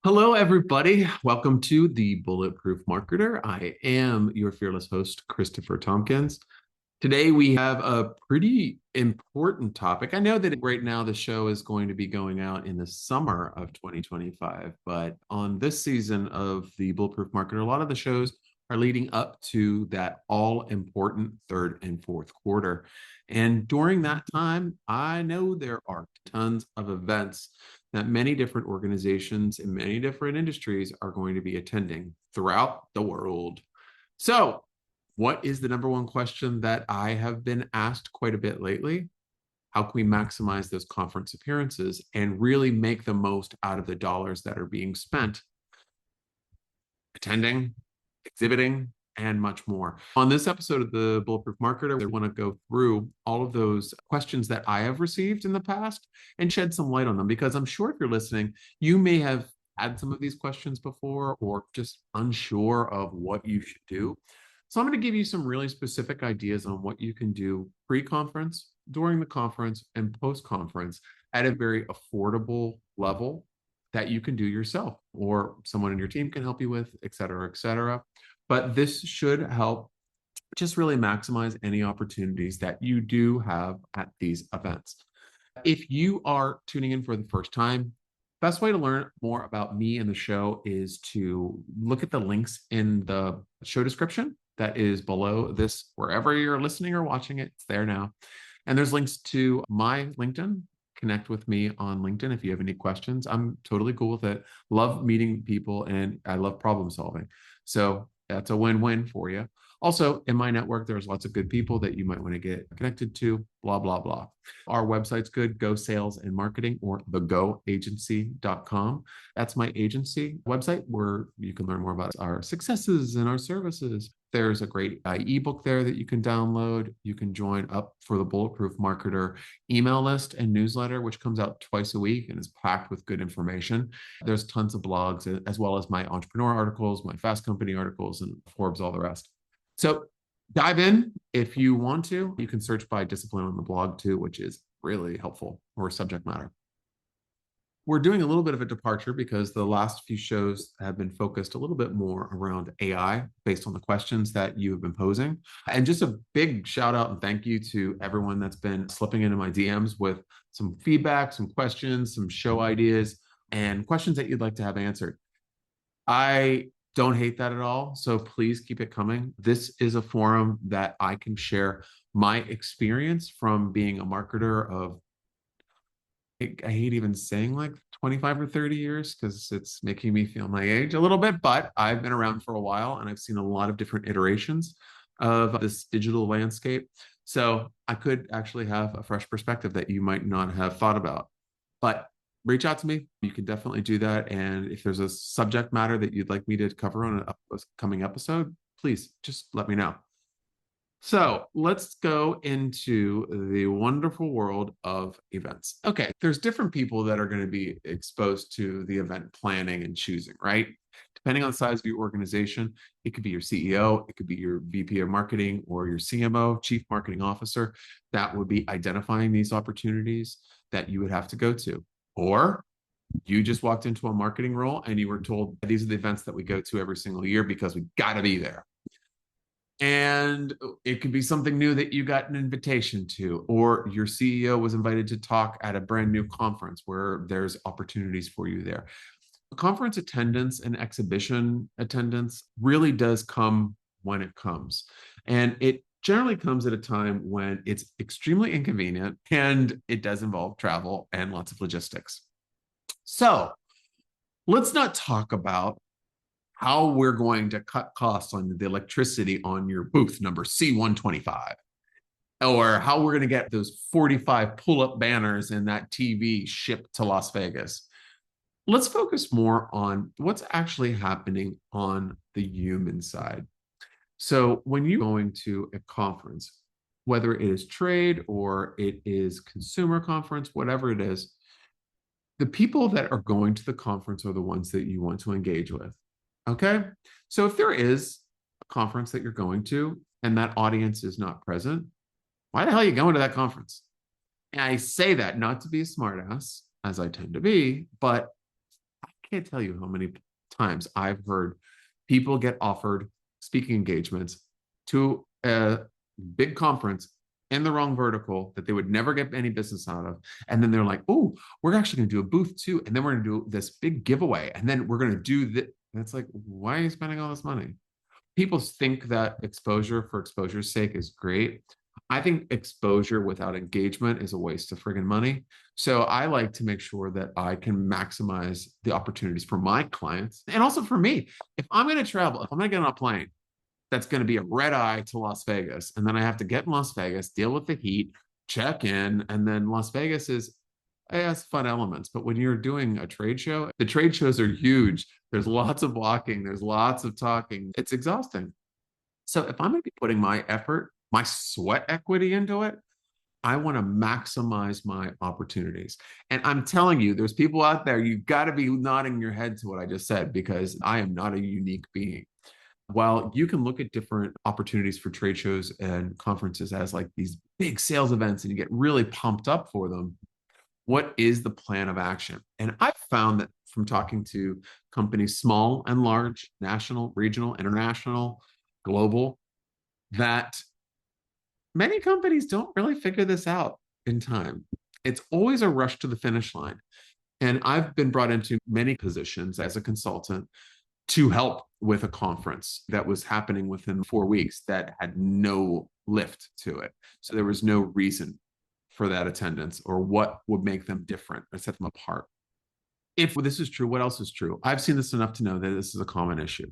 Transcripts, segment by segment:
Hello, everybody. Welcome to the Bulletproof Marketer. I am your fearless host, Christopher Tompkins. Today, we have a pretty important topic. I know that right now the show is going to be going out in the summer of 2025, but on this season of the Bulletproof Marketer, a lot of the shows are leading up to that all important third and fourth quarter. And during that time, I know there are tons of events that many different organizations in many different industries are going to be attending throughout the world. So, what is the number one question that I have been asked quite a bit lately? How can we maximize those conference appearances and really make the most out of the dollars that are being spent attending, exhibiting, and much more? On this episode of the Bulletproof Marketer, I want to go through all of those questions that I have received in the past and shed some light on them, because I'm sure if you're listening, you may have had some of these questions before or just unsure of what you should do. So I'm going to give you some really specific ideas on what you can do pre-conference, during the conference, and post-conference at a very affordable level that you can do yourself or someone in your team can help you with, et cetera, et cetera. But this should help just really maximize any opportunities that you do have at these events. If you are tuning in for the first time, best way to learn more about me and the show is to look at the links in the show description that is below this, wherever you're listening or watching it, it's there now. And there's links to my LinkedIn. Connect with me on LinkedIn if you have any questions. I'm totally cool with it. Love meeting people and I love problem solving. So that's a win-win for you. Also, in my network, there's lots of good people that you might want to get connected to, blah, blah, blah. Our website's good, Go Sales and Marketing, or thegoagency.com. That's my agency website where you can learn more about our successes and our services. There's a great ebook there that you can download. You can join up for the Bulletproof Marketer email list and newsletter, which comes out twice a week and is packed with good information. There's tons of blogs, as well as my entrepreneur articles, my Fast Company articles, and Forbes, all the rest. So dive in if you want to. You can search by discipline on the blog too, which is really helpful, or subject matter. We're doing a little bit of a departure because the last few shows have been focused a little bit more around AI based on the questions that you have been posing. And just a big shout out and thank you to everyone that's been slipping into my DMs with some feedback, some questions, some show ideas, and questions that you'd like to have answered. I don't hate that at all. So please keep it coming. This is a forum that I can share my experience from being a marketer of, I hate even saying like 25 or 30 years because it's making me feel my age a little bit, but I've been around for a while and I've seen a lot of different iterations of this digital landscape. So I could actually have a fresh perspective that you might not have thought about. But reach out to me. You can definitely do that. And if there's a subject matter that you'd like me to cover on a coming episode, please just let me know. So let's go into the wonderful world of events. Okay, there's different people that are going to be exposed to the event planning and choosing, right? Depending on the size of your organization, it could be your CEO, it could be your VP of marketing, or your CMO, Chief Marketing Officer, that would be identifying these opportunities that you would have to go to. Or you just walked into a marketing role and you were told these are the events that we go to every single year because we got to be there. And it could be something new that you got an invitation to, or your CEO was invited to talk at a brand new conference where there's opportunities for you there. Conference attendance and exhibition attendance really does come when it comes. And it generally comes at a time when it's extremely inconvenient and it does involve travel and lots of logistics. So let's not talk about how we're going to cut costs on the electricity on your booth number C125, or how we're going to get those 45 pull-up banners in that TV shipped to Las Vegas. Let's focus more on what's actually happening on the human side. So when you're going to a conference, whether it is trade or it is consumer conference, whatever it is, the people that are going to the conference are the ones that you want to engage with. Okay. So if there is a conference that you're going to and that audience is not present, why the hell are you going to that conference? And I say that not to be a smartass, as I tend to be, but I can't tell you how many times I've heard people get offered speaking engagements to a big conference in the wrong vertical that they would never get any business out of. And then they're like, oh, we're actually going to do a booth too. And then we're going to do this big giveaway. And then we're going to do this. And it's like, why are you spending all this money? People think that exposure for exposure's sake is great. I think exposure without engagement is a waste of friggin' money. So I like to make sure that I can maximize the opportunities for my clients and also for me. If I'm going to travel, if I'm going to get on a plane, that's going to be a red eye to Las Vegas. And then I have to get in Las Vegas, deal with the heat, check in. And then Las Vegas is, it has fun elements. But when you're doing a trade show, the trade shows are huge. There's lots of walking, there's lots of talking. It's exhausting. So if I'm going to be putting my effort, my sweat equity into it, I want to maximize my opportunities. And I'm telling you, there's people out there, you've got to be nodding your head to what I just said, because I am not a unique being. While you can look at different opportunities for trade shows and conferences as like these big sales events and you get really pumped up for them, what is the plan of action? And I've found that from talking to companies, small and large, national, regional, international, global, that many companies don't really figure this out in time. It's always a rush to the finish line. And I've been brought into many positions as a consultant to help with a conference that was happening within 4 weeks that had no lift to it. So there was no reason for that attendance or what would make them different or set them apart. If this is true, what else is true? I've seen this enough to know that this is a common issue.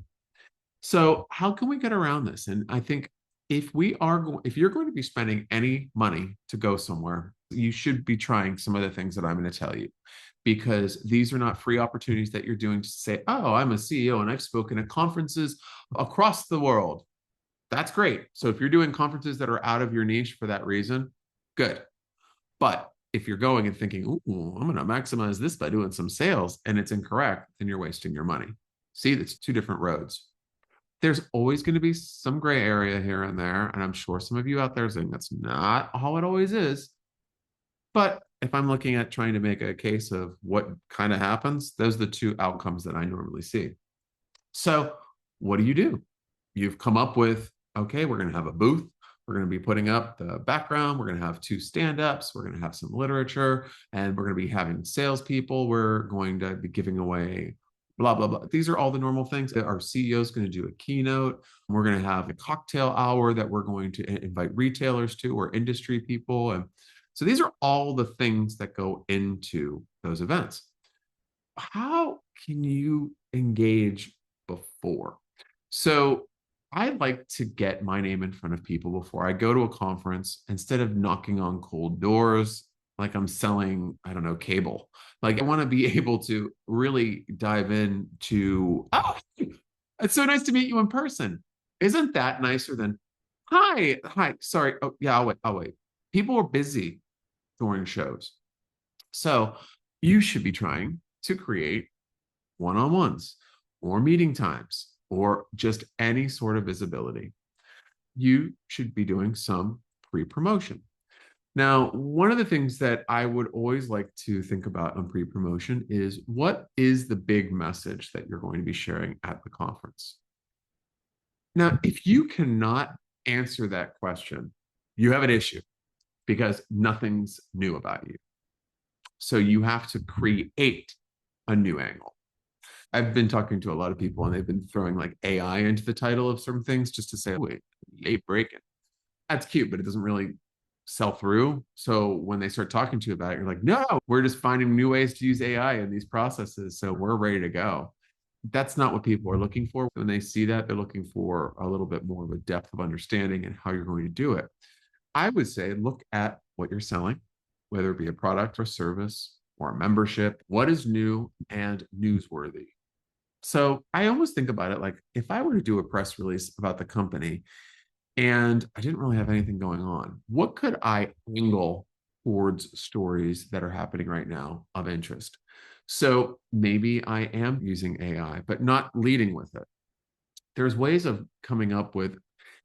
So how can we get around this? And I think if you're going to be spending any money to go somewhere, you should be trying some of the things that I'm going to tell you, because these are not free opportunities that you're doing to say, oh, I'm a CEO and I've spoken at conferences across the world. That's great. So if you're doing conferences that are out of your niche for that reason, good. But if you're going and thinking, ooh, I'm going to maximize this by doing some sales, and it's incorrect, then you're wasting your money. See, it's two different roads. There's always going to be some gray area here and there. And I'm sure some of you out there are saying that's not how it always is. But if I'm looking at trying to make a case of what kind of happens, those are the two outcomes that I normally see. So what do? You've come up with, okay, we're going to have a booth. We're going to be putting up the background. We're going to have 2 stand-ups. We're going to have some literature, and we're going to be having salespeople. We're going to be giving away blah, blah, blah. These are all the normal things. Our CEO is going to do a keynote. We're going to have a cocktail hour that we're going to invite retailers to, or industry people. And so these are all the things that go into those events. How can you engage before? So I like to get my name in front of people before I go to a conference, instead of knocking on cold doors like I'm selling, I don't know, cable. Like, I want to be able to really dive into, oh, it's so nice to meet you in person. Isn't that nicer than, hi, sorry. Oh, yeah, I'll wait. People are busy during shows. So you should be trying to create one-on-ones or meeting times or just any sort of visibility. You should be doing some pre-promotion. Now, one of the things that I would always like to think about on pre-promotion is, what is the big message that you're going to be sharing at the conference? Now, if you cannot answer that question, you have an issue, because nothing's new about you. So you have to create a new angle. I've been talking to a lot of people, and they've been throwing like AI into the title of certain things just to say, wait, late breaking. That's cute, but it doesn't really sell through. So when they start talking to you about it, you're like, no, we're just finding new ways to use AI in these processes. So we're ready to go. That's not what people are looking for. When they see that, they're looking for a little bit more of a depth of understanding and how you're going to do it. I would say, look at what you're selling, whether it be a product or service or a membership. What is new and newsworthy? So I almost think about it like, if I were to do a press release about the company and I didn't really have anything going on, what could I angle towards stories that are happening right now of interest? So maybe I am using AI, but not leading with it. There's ways of coming up with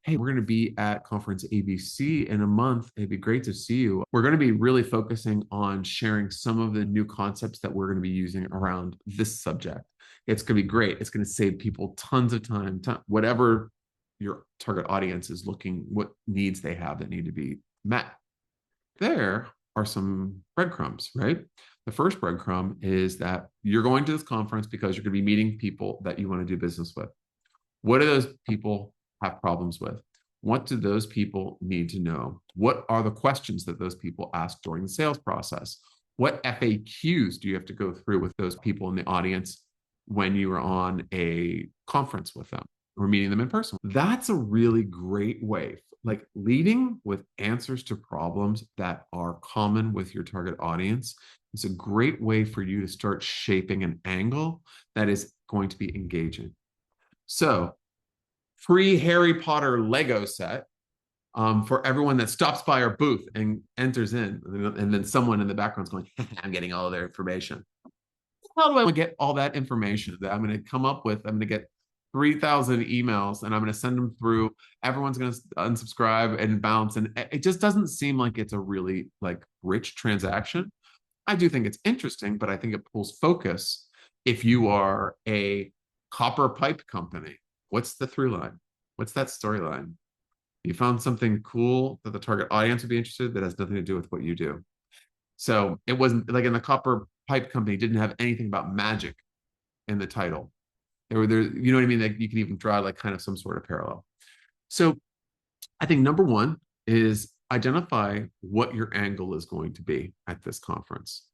hey, we're going to be at conference ABC in a month. It'd be great to see you. We're going to be really focusing on sharing some of the new concepts that we're going to be using around this subject. It's going to be great. It's going to save people tons of time, whatever your target audience is looking, what needs they have that need to be met. There are some breadcrumbs, right? The first breadcrumb is that you're going to this conference because you're going to be meeting people that you want to do business with. What do those people have problems with? What do those people need to know? What are the questions that those people ask during the sales process? What FAQs do you have to go through with those people in the audience when you are on a conference with them or meeting them in person? That's a really great way, like leading with answers to problems that are common with your target audience. It's a great way for you to start shaping an angle that is going to be engaging. So, free Harry Potter Lego set for everyone that stops by our booth and enters in. And then someone in the background is going, I'm getting all of their information. How do I get all that information that I'm going to come up with? I'm going to get 3,000 emails and I'm going to send them through. Everyone's going to unsubscribe and bounce. And it just doesn't seem like it's a really like rich transaction. I do think it's interesting, but I think it pulls focus if you are a copper pipe company. What's the through line? What's that storyline? You found something cool that the target audience would be interested in that has nothing to do with what you do. So it wasn't like in the copper pipe company didn't have anything about magic in the title. There, you know what I mean? Like you can even draw like kind of some sort of parallel. So I think number one is identify what your angle is going to be at this conference.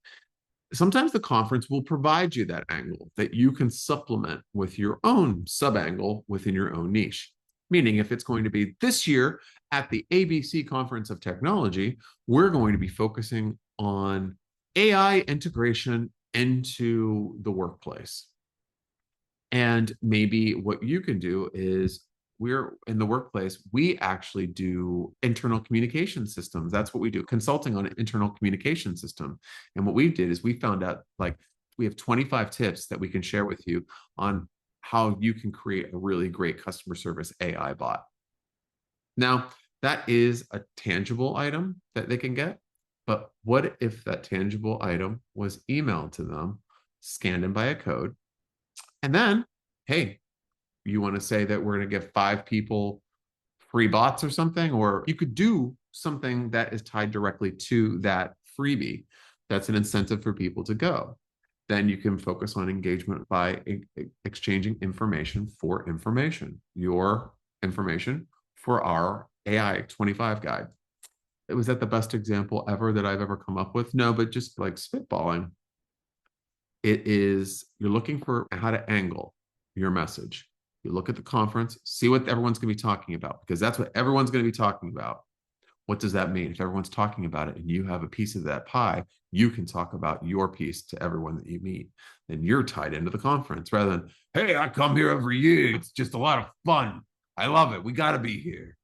Sometimes the conference will provide you that angle that you can supplement with your own sub-angle within your own niche. Meaning, if it's going to be this year at the ABC Conference of Technology, we're going to be focusing on AI integration into the workplace. And maybe what you can do is we're in the workplace, we actually do internal communication systems. That's what we do, consulting on an internal communication system. And what we did is we found out like we have 25 tips that we can share with you on how you can create a really great customer service AI bot. Now, that is a tangible item that they can get. But what if that tangible item was emailed to them, scanned in by a code, and then, hey, you want to say that we're going to give 5 people free bots or something, or you could do something that is tied directly to that freebie. That's an incentive for people to go. Then you can focus on engagement by exchanging information for information, your information for our AI 25 guide. Was that the best example ever that I've ever come up with? No, but just like spitballing. It is, you're looking for how to angle your message. You look at the conference, see what everyone's going to be talking about, because that's what everyone's going to be talking about. What does that mean? If everyone's talking about it and you have a piece of that pie, you can talk about your piece to everyone that you meet. Then you're tied into the conference rather than, hey, I come here every year. It's just a lot of fun. I love it. We got to be here.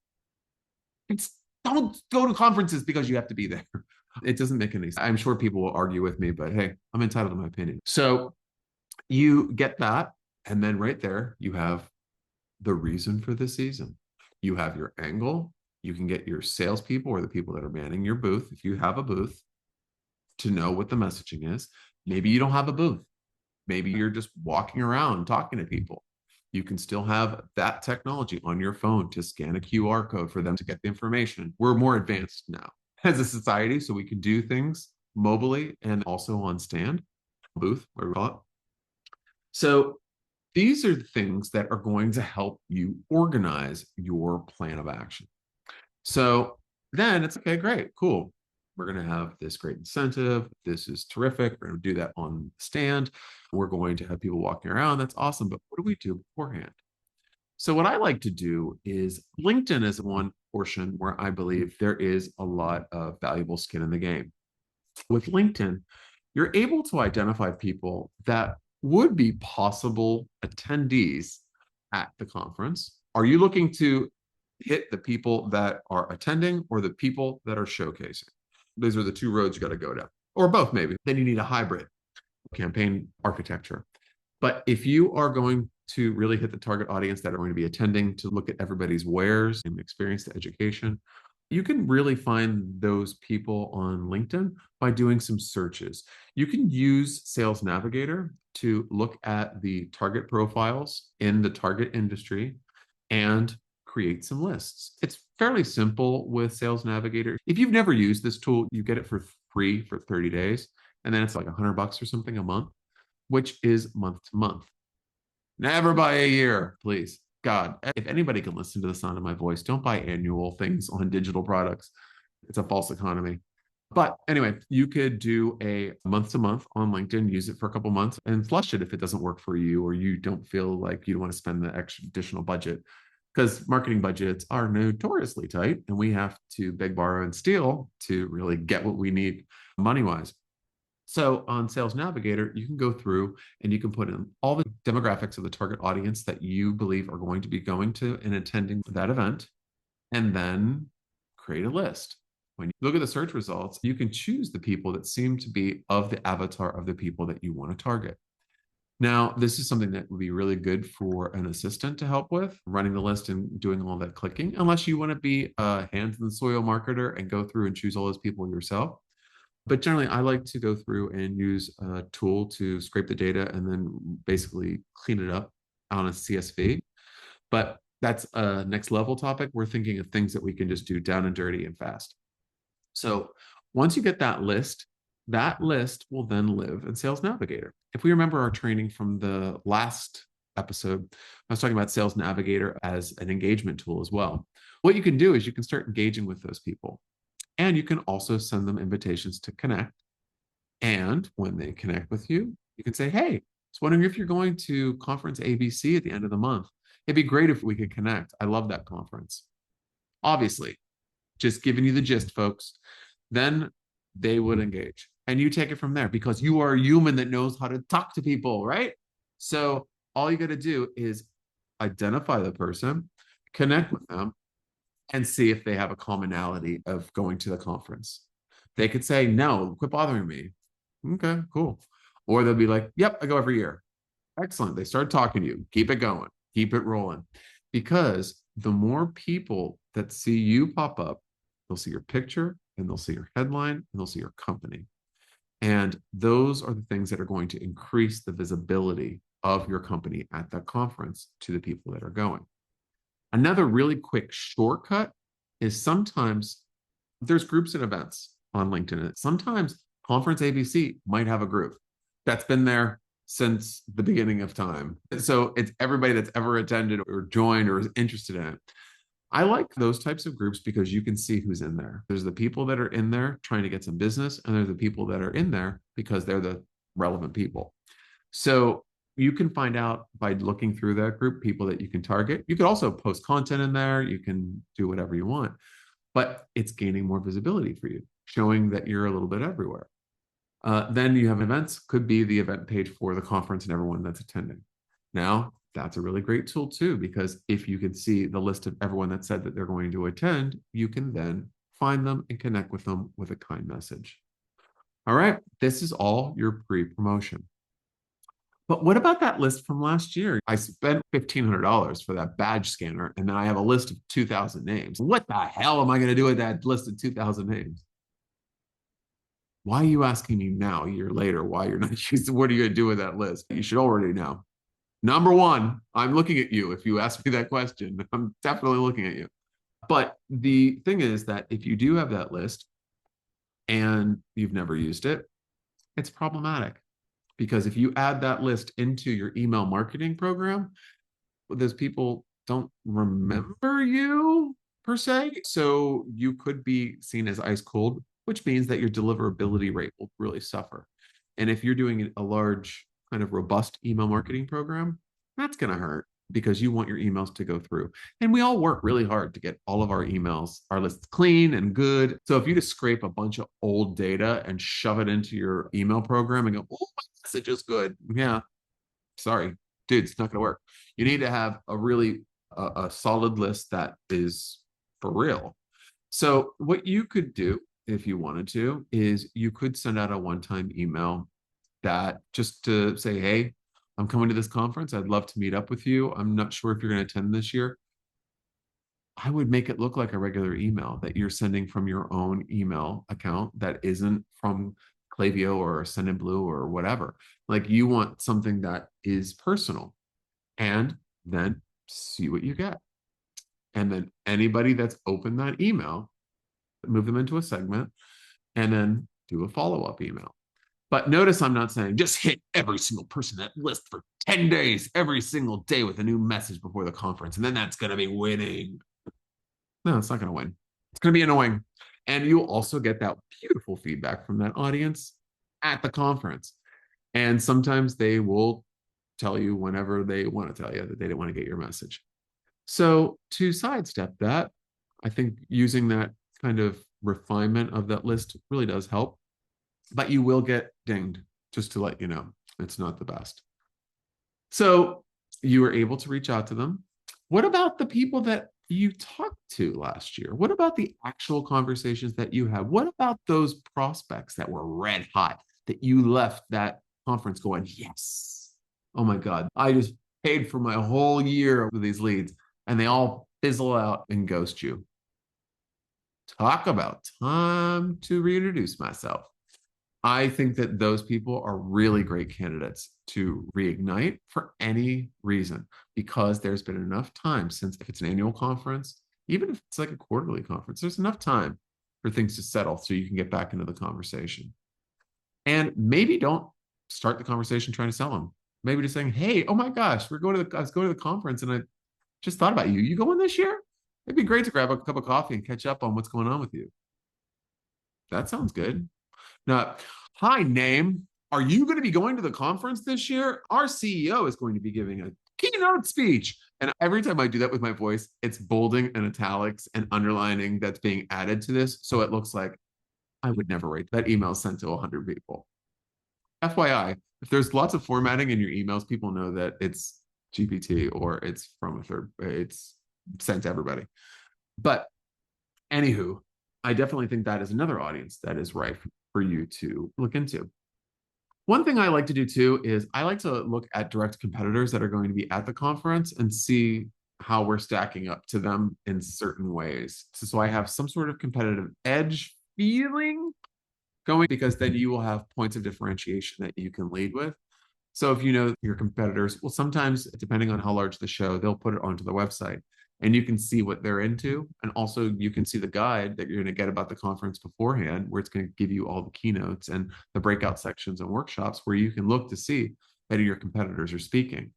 Don't go to conferences because you have to be there. It doesn't make any sense. I'm sure people will argue with me, but hey, I'm entitled to my opinion. So you get that. And then right there, you have the reason for the season. You have your angle. You can get your salespeople or the people that are manning your booth, if you have a booth, to know what the messaging is. Maybe you don't have a booth. Maybe you're just walking around talking to people. You can still have that technology on your phone to scan a QR code for them to get the information. We're more advanced now as a society, so we can do things mobily and also on stand, booth, where we call it. So these are the things that are going to help you organize your plan of action. So then it's okay, great, cool. We're going to have this great incentive. This is terrific. We're going to do that on the stand. We're going to have people walking around. That's awesome. But what do we do beforehand? So what I like to do is LinkedIn is one portion where I believe there is a lot of valuable skin in the game. With LinkedIn, you're able to identify people that would be possible attendees at the conference. Are you looking to hit the people that are attending or the people that are showcasing? Those are the 2 roads you got to go down, or both maybe. Then you need a hybrid campaign architecture. But if you are going to really hit the target audience that are going to be attending, to look at everybody's wares and experience the education. You can really find those people on LinkedIn by doing some searches. You can use Sales Navigator to look at the target profiles in the target industry and create some lists. It's fairly simple with Sales Navigator. If you've never used this tool, you get it for free for 30 days. And then it's like $100 or something a month, which is month to month. Never buy a year, please. God, if anybody can listen to the sound of my voice, don't buy annual things on digital products. It's a false economy. But anyway, you could do a month to month on LinkedIn, use it for a couple months and flush it if it doesn't work for you or you don't feel like you want to spend the extra additional budget. Because marketing budgets are notoriously tight and we have to beg, borrow, and steal to really get what we need money-wise. So on Sales Navigator, you can go through and you can put in all the demographics of the target audience that you believe are going to be going to and attending that event, and then create a list. When you look at the search results, you can choose the people that seem to be of the avatar of the people that you want to target. Now, this is something that would be really good for an assistant to help with, running the list and doing all that clicking, unless you want to be a hands in the soil marketer and go through and choose all those people yourself. But generally, I like to go through and use a tool to scrape the data and then basically clean it up on a CSV. But that's a next level topic. We're thinking of things that we can just do down and dirty and fast. So once you get that list will then live in Sales Navigator. If we remember our training from the last episode, I was talking about Sales Navigator as an engagement tool as well. What you can do is you can start engaging with those people. And you can also send them invitations to connect. And when they connect with you, you can say, hey, I was wondering if you're going to conference ABC at the end of the month. It'd be great if we could connect. I love that conference. Obviously, just giving you the gist, folks. Then they would engage. And you take it from there because you are a human that knows how to talk to people, right? So all you got to do is identify the person, connect with them, and see if they have a commonality of going to the conference. They could say, no, quit bothering me. Okay, cool. Or they'll be like, yep, I go every year. Excellent. They start talking to you. Keep it going. Keep it rolling. Because the more people that see you pop up, they'll see your picture and they'll see your headline and they'll see your company. And those are the things that are going to increase the visibility of your company at that conference to the people that are going. Another really quick shortcut is sometimes there's groups and events on LinkedIn. Sometimes Conference ABC might have a group that's been there since the beginning of time. So it's everybody that's ever attended or joined or is interested in it. I like those types of groups because you can see who's in there. There's the people that are in there trying to get some business, and there's the people that are in there because they're the relevant people. So you can find out by looking through that group people that you can target. You could also post content in there. You can do whatever you want, but it's gaining more visibility for you, showing that you're a little bit everywhere. Then you have events, could be the event page for the conference and everyone that's attending. Now, that's a really great tool too, because if you can see the list of everyone that said that they're going to attend, you can then find them and connect with them with a kind message. All right, this is all your pre-promotion. But what about that list from last year? I spent $1,500 for that badge scanner, and then I have a list of 2,000 names. What the hell am I going to do with that list of 2,000 names? Why are you asking me now, a year later, why you're not using, what are you going to do with that list? You should already know. Number one, I'm looking at you. If you ask me that question, I'm definitely looking at you. But the thing is that if you do have that list and you've never used it, it's problematic. Because if you add that list into your email marketing program, those people don't remember you per se. So you could be seen as ice cold, which means that your deliverability rate will really suffer. And if you're doing a large kind of robust email marketing program, that's going to hurt because you want your emails to go through. And we all work really hard to get all of our emails, our lists clean and good. So if you just scrape a bunch of old data and shove it into your email program and go, oh, my message is good. Yeah, sorry, dude, it's not going to work. You need to have a really a solid list that is for real. So what you could do if you wanted to is you could send out a one-time email that just to say, hey, I'm coming to this conference. I'd love to meet up with you. I'm not sure if you're going to attend this year. I would make it look like a regular email that you're sending from your own email account that isn't from Klaviyo or Sendinblue or whatever. Like you want something that is personal, and then see what you get. And then anybody that's opened that email, move them into a segment and then do a follow-up email. But notice I'm not saying just hit every single person that list for 10 days, every single day with a new message before the conference. And then that's going to be winning. No, it's not going to win. It's going to be annoying. And you'll also get that beautiful feedback from that audience at the conference. And sometimes they will tell you whenever they want to tell you that they didn't want to get your message. So to sidestep that, I think using that kind of refinement of that list really does help. But you will get dinged, just to let you know. It's not the best. So you were able to reach out to them. What about the people that you talked to last year? What about the actual conversations that you had? What about those prospects that were red hot that you left that conference going, yes, oh my God, I just paid for my whole year with these leads and they all fizzle out and ghost you? Talk about time to reintroduce myself. I think that those people are really great candidates to reignite for any reason, because there's been enough time since, if it's an annual conference, even if it's like a quarterly conference, there's enough time for things to settle so you can get back into the conversation. And maybe don't start the conversation trying to sell them. Maybe just saying, hey, oh my gosh, I was going to the conference and I just thought about you. You going this year? It'd be great to grab a cup of coffee and catch up on what's going on with you. That sounds good. Now, hi, name. Are you going to be going to the conference this year? Our CEO is going to be giving a keynote speech. And every time I do that with my voice, it's bolding and italics and underlining that's being added to this. So it looks like I would never write that email sent to 100 people. FYI, if there's lots of formatting in your emails, people know that it's GPT or it's from it's sent to everybody. But anywho, I definitely think that is another audience that is ripe for you to look into. One thing I like to do too is I like to look at direct competitors that are going to be at the conference and see how we're stacking up to them in certain ways. So I have some sort of competitive edge feeling going, because then you will have points of differentiation that you can lead with. So if you know your competitors, well, sometimes depending on how large the show, they'll put it onto the website and you can see what they're into. And also you can see the guide that you're going to get about the conference beforehand, where it's going to give you all the keynotes and the breakout sections and workshops where you can look to see that your competitors are speaking.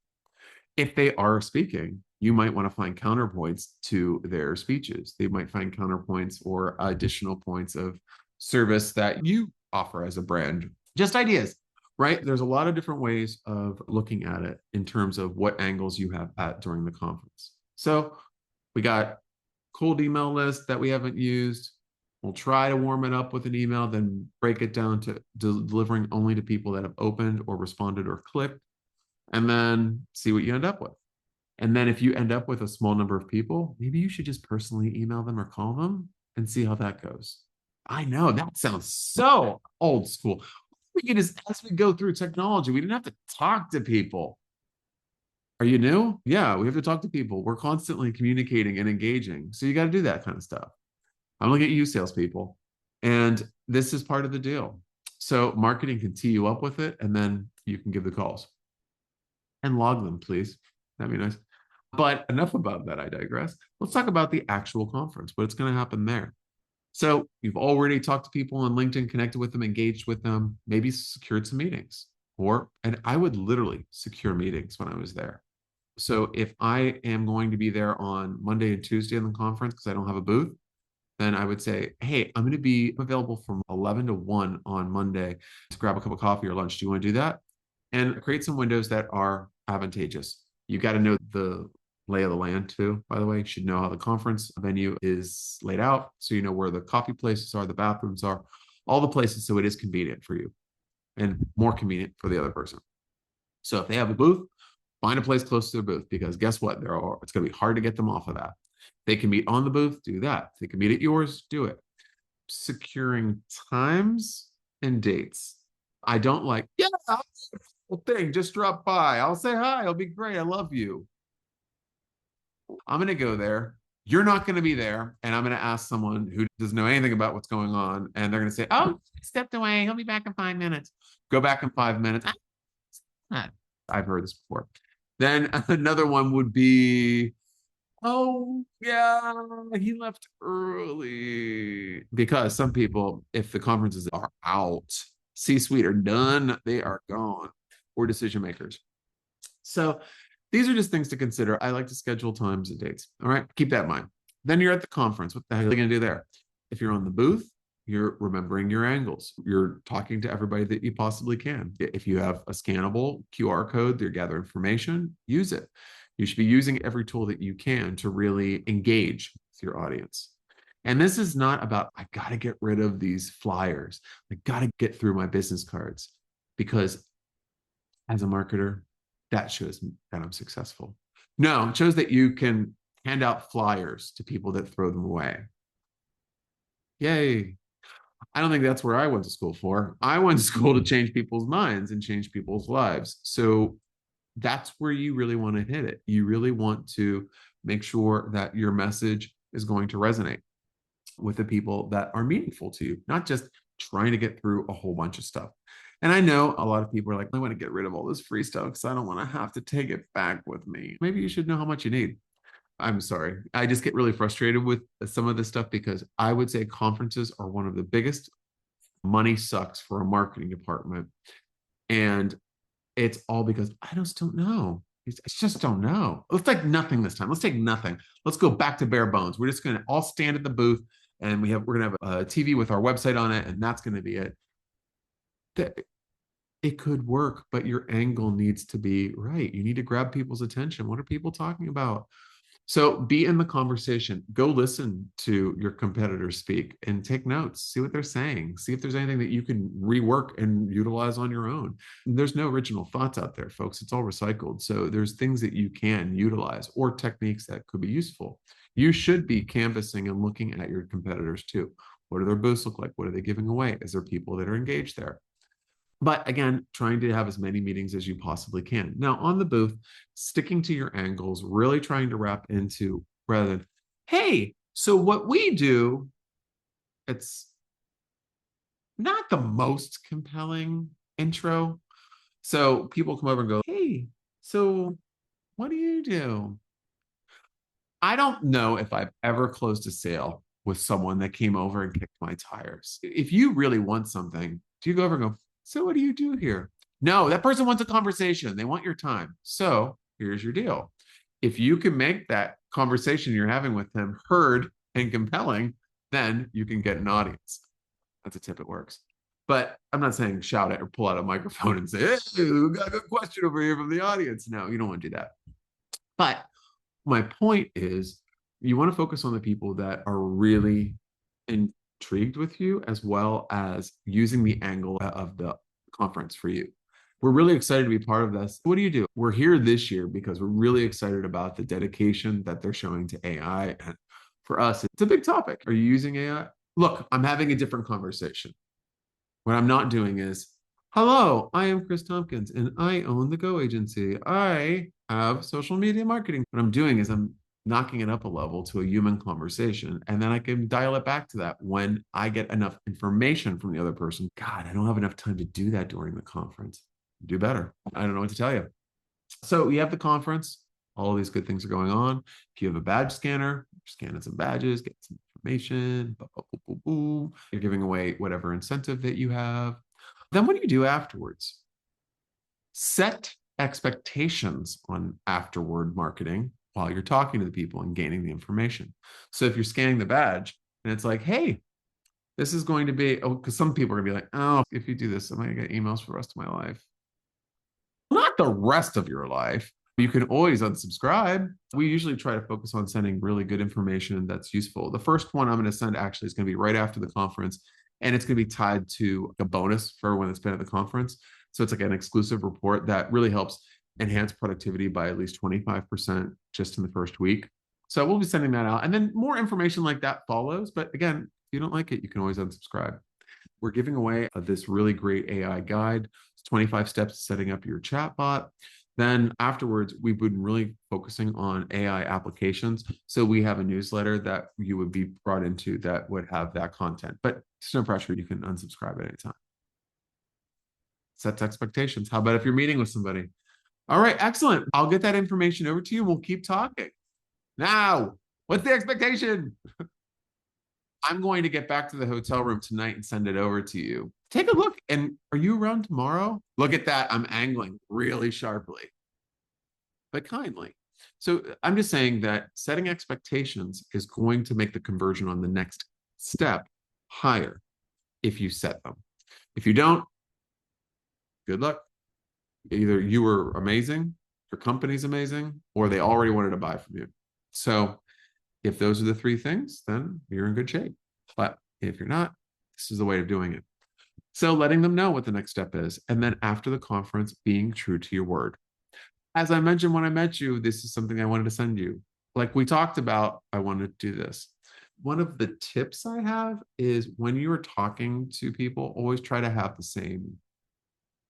If they are speaking, you might want to find counterpoints to their speeches. They might find counterpoints or additional points of service that you offer as a brand. Just ideas, right? There's a lot of different ways of looking at it in terms of what angles you have at during the conference. So we got cold email list that we haven't used. We'll try to warm it up with an email, then break it down to delivering only to people that have opened or responded or clicked, and then see what you end up with. And then if you end up with a small number of people, maybe you should just personally email them or call them and see how that goes. I know that sounds so old school. We can just, as we go through technology, we didn't have to talk to people. Are you new? Yeah, we have to talk to people. We're constantly communicating and engaging. So you got to do that kind of stuff. I'm looking at you, salespeople. And this is part of the deal. So marketing can tee you up with it, and then you can give the calls. And log them, please. That'd be nice. But enough about that. I digress. Let's talk about the actual conference, what's going to happen there. So you've already talked to people on LinkedIn, connected with them, engaged with them, maybe secured some meetings. And I would literally secure meetings when I was there. So if I am going to be there on Monday and Tuesday in the conference because I don't have a booth, then I would say, hey, I'm going to be available from 11 to 1 on Monday to grab a cup of coffee or lunch. Do you want to do that? And create some windows that are advantageous. You got to know the lay of the land too, by the way. You should know how the conference venue is laid out, so you know where the coffee places are, the bathrooms are, all the places, so it is convenient for you and more convenient for the other person. So if they have a booth, find a place close to their booth, because guess what? It's going to be hard to get them off of that. They can meet on the booth, do that. They can meet at yours, do it. Securing times and dates. I don't like, yeah, thing. Just drop by. I'll say hi. It'll be great. I love you. I'm going to go there. You're not going to be there. And I'm going to ask someone who doesn't know anything about what's going on. And they're going to say, oh, stepped away. He'll be back in 5 minutes. Go back in 5 minutes. I've heard this before. Then another one would be, oh, yeah, he left early. Because some people, if the conferences are out, C-suite are done, they are gone, or decision makers. So these are just things to consider. I like to schedule times and dates. All right, keep that in mind. Then you're at the conference. What the hell are you going to do there? If you're on the booth, you're remembering your angles. You're talking to everybody that you possibly can. If you have a scannable QR code to gather information, use it. You should be using every tool that you can to really engage with your audience. And this is not about, I got to get rid of these flyers. I got to get through my business cards, because as a marketer, that shows that I'm successful. No, it shows that you can hand out flyers to people that throw them away. Yay. I don't think that's where I went to school for. I went to school to change people's minds and change people's lives. So that's where you really want to hit it. You really want to make sure that your message is going to resonate with the people that are meaningful to you, not just trying to get through a whole bunch of stuff. And I know a lot of people are like, I want to get rid of all this free stuff because I don't want to have to take it back with me. Maybe you should know how much you need. I'm sorry. I just get really frustrated with some of this stuff, because I would say conferences are one of the biggest money sucks for a marketing department. And it's all because I just don't know. I just don't know. Let's take nothing this time. Let's take nothing. Let's go back to bare bones. We're just going to all stand at the booth, and we're going to have a TV with our website on it, and that's going to be it. It could work, but your angle needs to be right. You need to grab people's attention. What are people talking about? So be in the conversation. Go listen to your competitors speak and take notes. See what they're saying. See if there's anything that you can rework and utilize on your own. There's no original thoughts out there, folks. It's all recycled. So there's things that you can utilize, or techniques that could be useful. You should be canvassing and looking at your competitors too. What do their booths look like? What are they giving away? Is there people that are engaged there? But again, trying to have as many meetings as you possibly can. Now, on the booth, sticking to your angles, really trying to wrap into, rather than, hey, so what we do, it's not the most compelling intro. So people come over and go, hey, so what do you do? I don't know if I've ever closed a sale with someone that came over and kicked my tires. If you really want something, do you go over and go, so what do you do here? No, that person wants a conversation. They want your time. So here's your deal. If you can make that conversation you're having with them heard and compelling, then you can get an audience. That's a tip. It works. But I'm not saying shout it or pull out a microphone and say, hey, we got a good question over here from the audience. No, you don't want to do that. But my point is, you want to focus on the people that are really intrigued with you, as well as using the angle of the conference for you. We're really excited to be part of this. What do you do? We're here this year because we're really excited about the dedication that they're showing to AI. And for us, it's a big topic. Are you using AI? Look, I'm having a different conversation. What I'm not doing is, hello, I am Chris Tompkins and I own the Go agency. I have social media marketing. What I'm doing is I'm knocking it up a level to a human conversation. And then I can dial it back to that when I get enough information from the other person. God, I don't have enough time to do that during the conference. Do better. I don't know what to tell you. So you have the conference. All of these good things are going on. If you have a badge scanner, you're scanning some badges, get some information. You're giving away whatever incentive that you have. Then what do you do afterwards? Set expectations on afterward marketing while you're talking to the people and gaining the information. So if you're scanning the badge and it's like, hey, this is going to be, oh, because some people are going to be like, oh, if you do this, I'm going to get emails for the rest of my life. Not the rest of your life. You can always unsubscribe. We usually try to focus on sending really good information that's useful. The first one I'm going to send actually is going to be right after the conference, and it's going to be tied to a bonus for everyone that's been at the conference. So it's like an exclusive report that really helps enhance productivity by at least 25% just in the first week. So we'll be sending that out. And then more information like that follows. But again, if you don't like it, you can always unsubscribe. We're giving away this really great AI guide 25 steps to setting up your chatbot. Then afterwards, we've been really focusing on AI applications. So we have a newsletter that you would be brought into that would have that content, but there's no pressure. You can unsubscribe at any time. Sets expectations. How about if you're meeting with somebody? All right, excellent. I'll get that information over to you. We'll keep talking. Now, what's the expectation? I'm going to get back to the hotel room tonight and send it over to you. Take a look. And are you around tomorrow? Look at that. I'm angling really sharply, but kindly. So I'm just saying that setting expectations is going to make the conversion on the next step higher if you set them. If you don't, good luck. Either you were amazing, your company's amazing, or they already wanted to buy from you. So if those are the three things, then you're in good shape. But if you're not, this is the way of doing it. So letting them know what the next step is. And then after the conference, being true to your word. As I mentioned when I met you, this is something I wanted to send you. Like we talked about, I wanted to do this. One of the tips I have is when you're talking to people, always try to have the same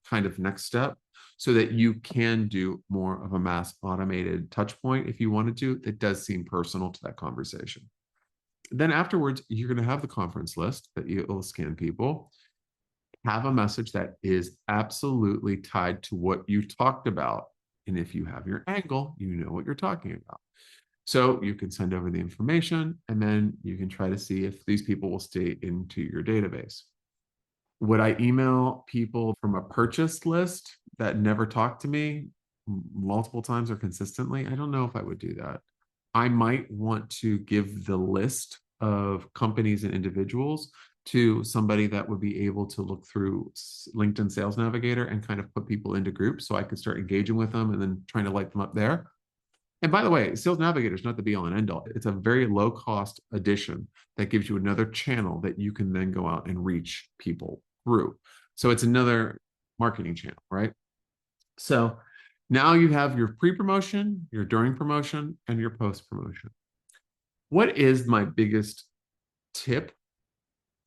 kind of next step so that you can do more of a mass automated touch point if you wanted to. It does seem personal to that conversation. Then afterwards, you're going to have the conference list that you'll scan people. Have a message that is absolutely tied to what you talked about. And if you have your angle, you know what you're talking about. So you can send over the information and then you can try to see if these people will stay into your database. Would I email people from a purchase list that never talk to me multiple times or consistently? I don't know if I would do that. I might want to give the list of companies and individuals to somebody that would be able to look through LinkedIn Sales Navigator and kind of put people into groups so I could start engaging with them and then trying to light them up there. And by the way, Sales Navigator is not the be all and end all. It's a very low cost addition that gives you another channel that you can then go out and reach people through. So it's another marketing channel, right? So now you have your pre-promotion, your during promotion, and your post-promotion. What is my biggest tip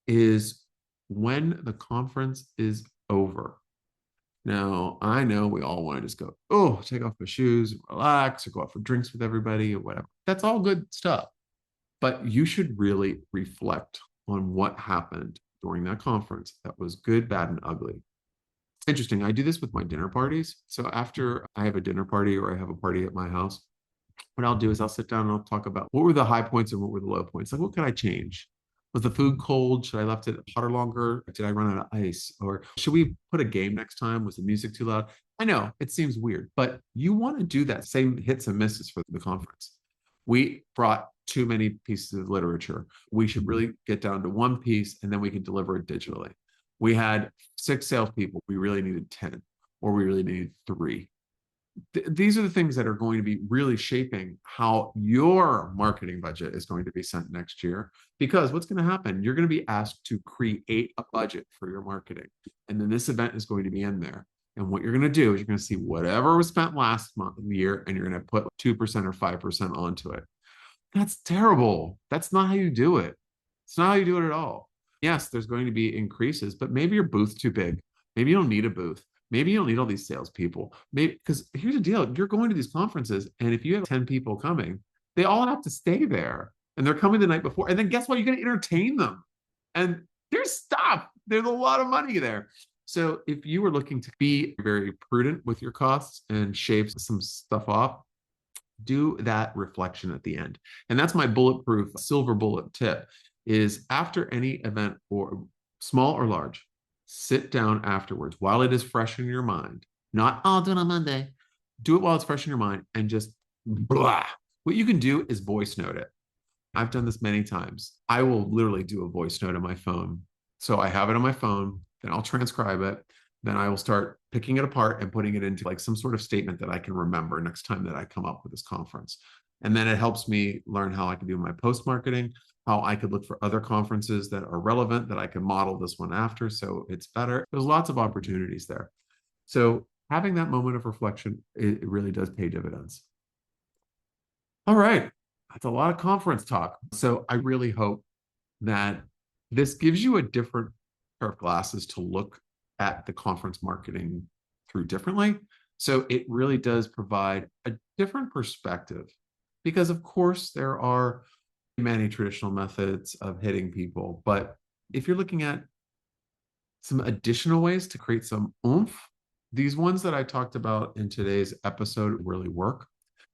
is when the conference is over. Now, I know we all want to just go, oh, take off my shoes, relax, or go out for drinks with everybody or whatever. That's all good stuff. But you should really reflect on what happened during that conference that was good, bad, and ugly. Interesting. I do this with my dinner parties. So after I have a dinner party or I have a party at my house, what I'll do is I'll sit down and I'll talk about what were the high points and what were the low points. Like, what could I change? Was the food cold? Should I left it hotter longer? Did I run out of ice? Or should we put a game next time? Was the music too loud? I know it seems weird, but you want to do that same hits and misses for the conference. We brought too many pieces of literature. We should really get down to one piece and then we can deliver it digitally. We had 6 salespeople. We really needed 10, or we really needed 3. These are the things that are going to be really shaping how your marketing budget is going to be sent next year. Because what's going to happen? You're going to be asked to create a budget for your marketing. And then this event is going to be in there. And what you're going to do is you're going to see whatever was spent last year, and you're going to put 2% or 5% onto it. That's terrible. That's not how you do it. It's not how you do it at all. Yes, there's going to be increases, but maybe your booth's too big. Maybe you don't need a booth. Maybe you don't need all these salespeople. Maybe because here's the deal: you're going to these conferences, and if you have 10 people coming, they all have to stay there, and they're coming the night before. And then guess what? You're going to entertain them, and there's stuff. There's a lot of money there. So if you were looking to be very prudent with your costs and shave some stuff off, do that reflection at the end. And that's my bulletproof silver bullet tip: is after any event, or small or large, sit down afterwards while it is fresh in your mind. Not, oh, I'll do it on Monday. Do it while it's fresh in your mind and just blah. What you can do is voice note it. I've done this many times. I will literally do a voice note on my phone. So I have it on my phone, then I'll transcribe it. Then I will start picking it apart and putting it into like some sort of statement that I can remember next time that I come up with this conference. And then it helps me learn how I can do my post marketing, how I could look for other conferences that are relevant that I can model this one after. So it's better. There's lots of opportunities there. So having that moment of reflection, it really does pay dividends. All right. That's a lot of conference talk. So I really hope that this gives you a different pair of glasses to look at the conference marketing through differently. So it really does provide a different perspective because, of course, there are many traditional methods of hitting people. But if you're looking at some additional ways to create some oomph, these ones that I talked about in today's episode really work.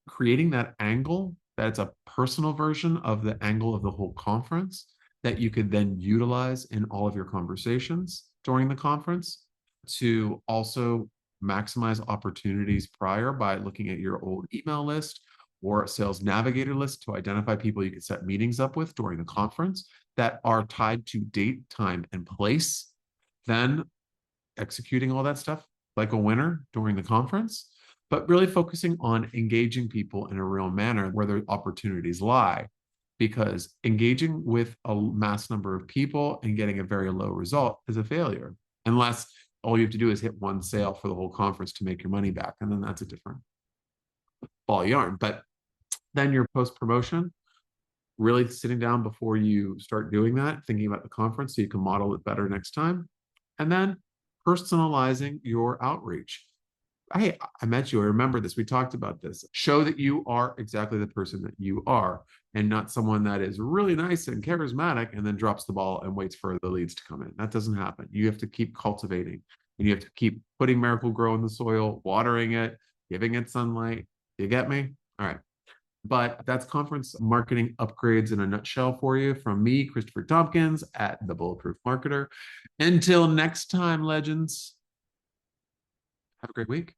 Creating that angle that's a personal version of the angle of the whole conference that you could then utilize in all of your conversations during the conference to also maximize opportunities prior by looking at your old email list or a sales navigator list to identify people you can set meetings up with during the conference that are tied to date, time, and place. Then executing all that stuff like a winner during the conference, but really focusing on engaging people in a real manner where their opportunities lie. Because engaging with a mass number of people and getting a very low result is a failure, unless all you have to do is hit one sale for the whole conference to make your money back. And then that's a different ball of yarn. But then your post promotion, really sitting down before you start doing that, thinking about the conference so you can model it better next time. And then personalizing your outreach. Hey, I met you. I remember this. We talked about this. Show that you are exactly the person that you are and not someone that is really nice and charismatic and then drops the ball and waits for the leads to come in. That doesn't happen. You have to keep cultivating and you have to keep putting Miracle-Gro in the soil, watering it, giving it sunlight. You get me? All right. But that's conference marketing upgrades in a nutshell for you from me, Christopher Tompkins at The Bulletproof Marketer. Until next time, legends, have a great week.